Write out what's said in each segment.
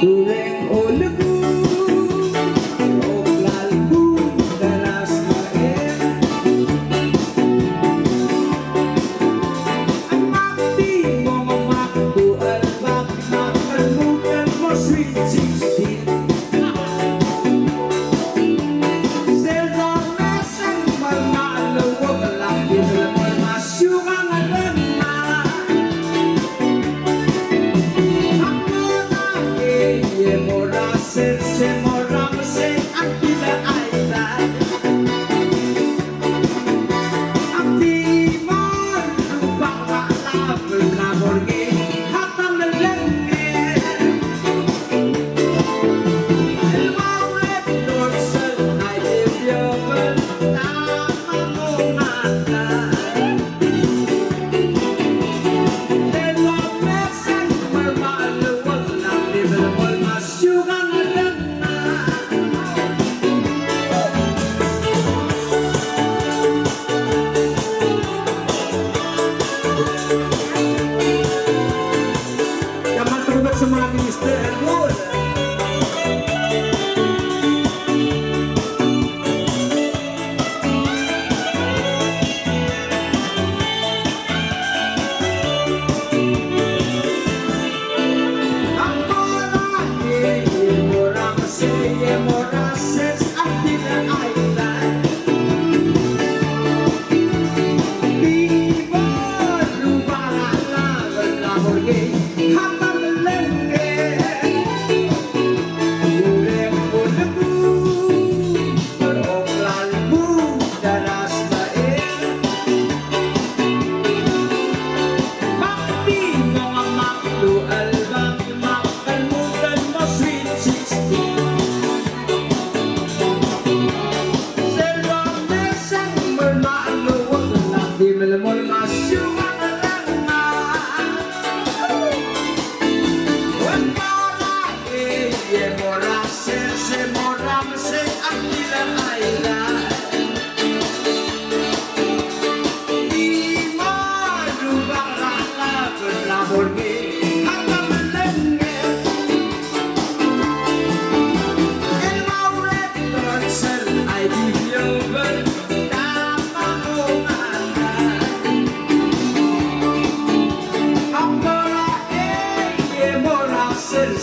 Dureng o lagu o kalbu daras maer ang mati mo mamakto albak makalmutan mo sweet 16 Zelda mesang malmalawag lang dinalaman masyungang alam na Se moramos ang pinaailan ang timon lupang maalabal na morgue hatang nalangin el mawet dorsal ay ibyoban na mamungatan Delo mesang marmaluwag lang libalabal masyugang sa mga minister doon. Ang morahe, morang seye, morases, ang pinailan. Viva, lupara, laban, lamorgue, hatang Malamol masyungan na lang na Huwag mora mora se mora mase ang ilang ailan Di mo lubang ralaban na morgue hanggang malangin El mauret dorsal ay bibyoban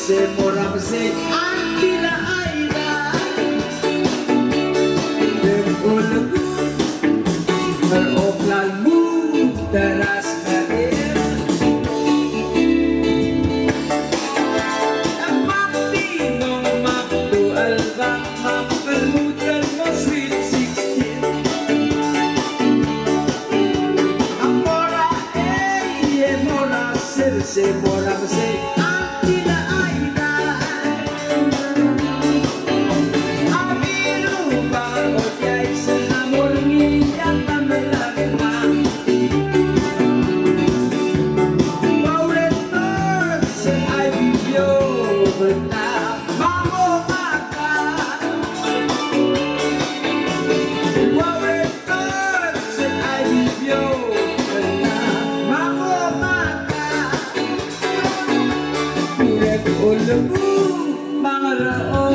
Se moramse ang pinailan Nag-ulago Mar-oklal mo Daras ka rin Ang matinong makto albak Makalmutan mo sweet 16 Ang mora mora se moramse Ulago, mga raon